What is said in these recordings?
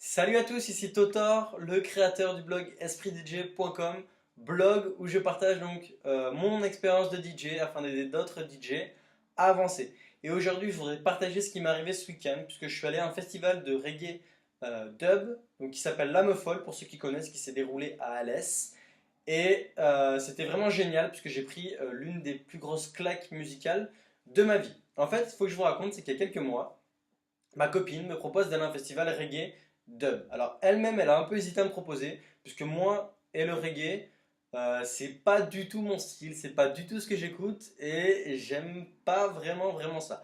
Salut à tous, ici Totor, le créateur du blog espritdj.com, blog où je partage donc mon expérience de DJ afin d'aider d'autres DJ à avancer. Et aujourd'hui, je voudrais partager ce qui m'est arrivé ce week-end, puisque je suis allé à un festival de reggae dub, donc qui s'appelle L'Âme Folle, pour ceux qui connaissent, qui s'est déroulé à Alès. Et c'était vraiment génial, puisque j'ai pris l'une des plus grosses claques musicales de ma vie. En fait, il faut que je vous raconte, c'est qu'il y a quelques mois, ma copine me propose d'aller à un festival reggae dub. Alors elle-même, elle a un peu hésité à me proposer, puisque moi et le reggae, c'est pas du tout mon style, c'est pas du tout ce que j'écoute, et j'aime pas vraiment ça.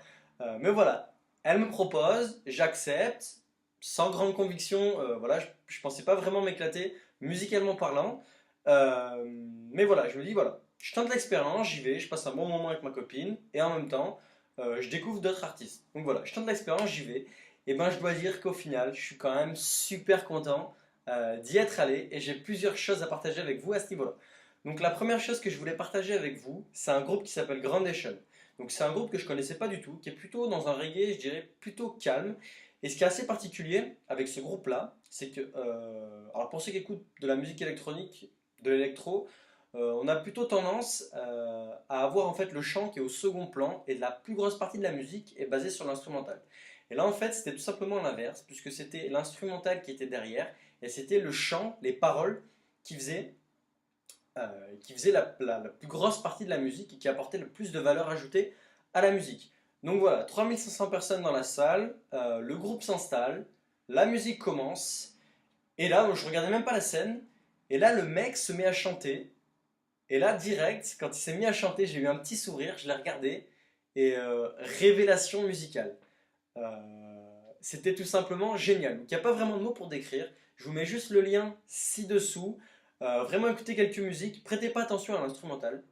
Mais voilà, elle me propose, j'accepte, sans grande conviction, voilà, je pensais pas vraiment m'éclater, musicalement parlant. Euh, mais voilà, je me dis, voilà, je tente l'expérience, j'y vais, je passe un bon moment avec ma copine, et en même temps, je découvre d'autres artistes. Donc voilà, je tente l'expérience, j'y vais. Et ben je dois dire qu'au final, je suis quand même super content d'y être allé et j'ai plusieurs choses à partager avec vous à ce niveau-là. Donc la première chose que je voulais partager avec vous, c'est un groupe qui s'appelle Grandation. Donc c'est un groupe que je connaissais pas du tout, qui est plutôt dans un reggae, je dirais plutôt calme. Et ce qui est assez particulier avec ce groupe-là, c'est que, alors pour ceux qui écoutent de la musique électronique, de l'électro, on a plutôt tendance à avoir en fait le chant qui est au second plan et la plus grosse partie de la musique est basée sur l'instrumental. Et là en fait c'était tout simplement l'inverse, puisque c'était l'instrumental qui était derrière et c'était le chant, les paroles qui faisaient, la plus grosse partie de la musique et qui apportait le plus de valeur ajoutée à la musique. Donc voilà, 3500 personnes dans la salle, le groupe s'installe, la musique commence, et là je regardais même pas la scène, et là le mec se met à chanter, et là, direct, quand il s'est mis à chanter, j'ai eu un petit sourire, je l'ai regardé, et révélation musicale. C'était tout simplement génial. Donc il n'y a pas vraiment de mots pour décrire. Je vous mets juste le lien ci-dessous. Vraiment écoutez quelques musiques. Prêtez pas attention à l'instrumental,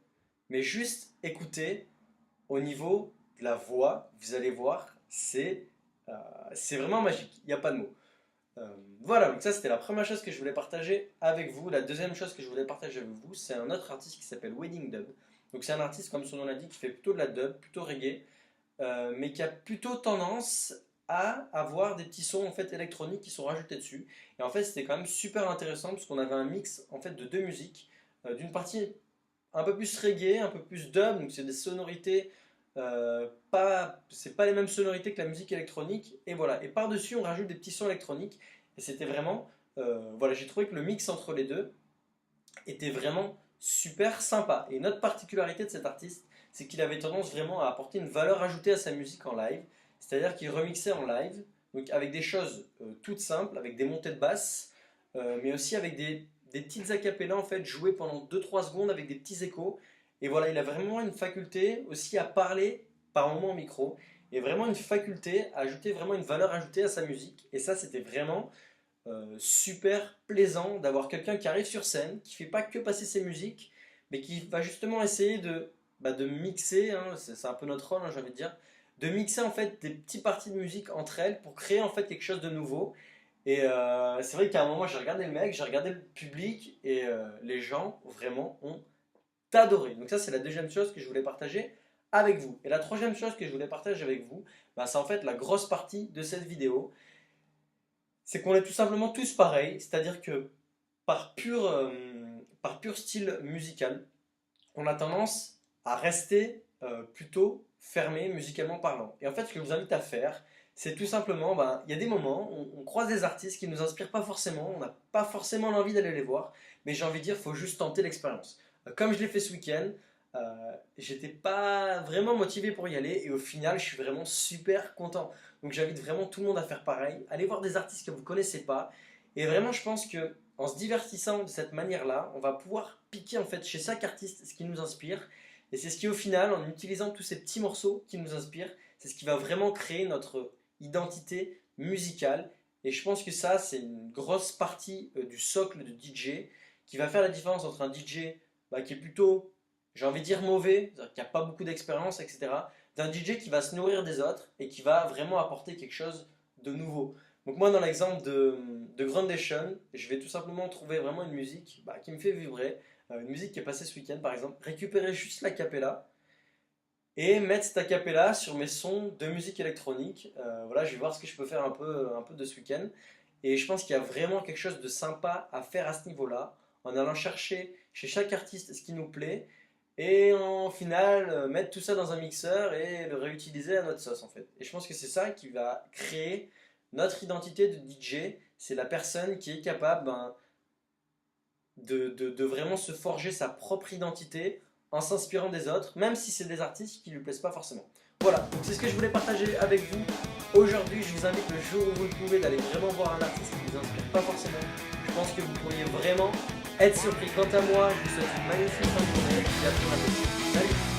mais juste écoutez au niveau de la voix. Vous allez voir, euh, c'est vraiment magique. Il n'y a pas de mots. Voilà, donc ça c'était la première chose que je voulais partager avec vous. La deuxième chose que je voulais partager avec vous, c'est un autre artiste qui s'appelle Wedding Dub. Donc c'est un artiste, comme son nom l'indique, qui fait plutôt de la dub, plutôt reggae, mais qui a plutôt tendance à avoir des petits sons en fait électroniques qui sont rajoutés dessus. Et en fait c'était quand même super intéressant parce qu'on avait un mix en fait de deux musiques, d'une partie un peu plus reggae, un peu plus dub, donc c'est des sonorités c'est pas les mêmes sonorités que la musique électronique, et voilà. Et par-dessus, on rajoute des petits sons électroniques, et c'était vraiment, voilà, j'ai trouvé que le mix entre les deux était vraiment super sympa. Et une autre particularité de cet artiste, c'est qu'il avait tendance vraiment à apporter une valeur ajoutée à sa musique en live, c'est-à-dire qu'il remixait en live, donc avec des choses toutes simples, avec des montées de basse, mais aussi avec des petites acapellas en fait jouées pendant 2-3 secondes avec des petits échos. Et voilà, il a vraiment une faculté aussi à parler par moment au micro, et vraiment une faculté à ajouter vraiment une valeur ajoutée à sa musique. Et ça, c'était vraiment super plaisant d'avoir quelqu'un qui arrive sur scène, qui fait pas que passer ses musiques, mais qui va justement essayer de mixer, hein, c'est un peu notre rôle, hein, j'ai envie de dire, de mixer en fait des petites parties de musique entre elles pour créer en fait quelque chose de nouveau. Et c'est vrai qu'à un moment j'ai regardé le mec, j'ai regardé le public et les gens vraiment ont adoré. Donc ça c'est la deuxième chose que je voulais partager avec vous. Et la troisième chose que je voulais partager avec vous, bah, c'est en fait la grosse partie de cette vidéo, c'est qu'on est tout simplement tous pareils, c'est-à-dire que par pur style musical, on a tendance à rester plutôt fermé musicalement parlant. Et en fait, ce que je vous invite à faire, c'est tout simplement, ben, il y a des moments, on croise des artistes qui ne nous inspirent pas forcément, on n'a pas forcément l'envie d'aller les voir, mais j'ai envie de dire, il faut juste tenter l'expérience. Comme je l'ai fait ce week-end, j'étais pas vraiment motivé pour y aller, et au final, je suis vraiment super content. Donc j'invite vraiment tout le monde à faire pareil, allez voir des artistes que vous ne connaissez pas, et vraiment, je pense que en se divertissant de cette manière-là, on va pouvoir piquer en fait chez chaque artiste ce qui nous inspire. Et c'est ce qui au final, en utilisant tous ces petits morceaux qui nous inspirent, c'est ce qui va vraiment créer notre identité musicale. Et je pense que ça, c'est une grosse partie du socle de DJ qui va faire la différence entre un DJ bah, qui est plutôt, j'ai envie de dire mauvais, c'est-à-dire qui n'a pas beaucoup d'expérience, etc., d'un DJ qui va se nourrir des autres et qui va vraiment apporter quelque chose de nouveau. Donc moi, dans l'exemple de Grandation, je vais tout simplement trouver vraiment une musique bah, qui me fait vibrer, une musique qui est passée ce week-end par exemple, récupérer juste la cappella et mettre cette acapella sur mes sons de musique électronique. Voilà, je vais voir ce que je peux faire un peu de ce week-end. Et je pense qu'il y a vraiment quelque chose de sympa à faire à ce niveau-là, en allant chercher chez chaque artiste ce qui nous plaît, et en final mettre tout ça dans un mixeur et le réutiliser à notre sauce en fait. Et je pense que c'est ça qui va créer notre identité de DJ. C'est la personne qui est capable de vraiment se forger sa propre identité en s'inspirant des autres, même si c'est des artistes qui ne lui plaisent pas forcément. Voilà, donc c'est ce que je voulais partager avec vous. Aujourd'hui, je vous invite le jour où vous le pouvez d'aller vraiment voir un artiste qui ne vous inspire pas forcément. Je pense que vous pourriez vraiment être surpris. Quant à moi, je vous souhaite une magnifique fin de journée et à très bientôt. Salut!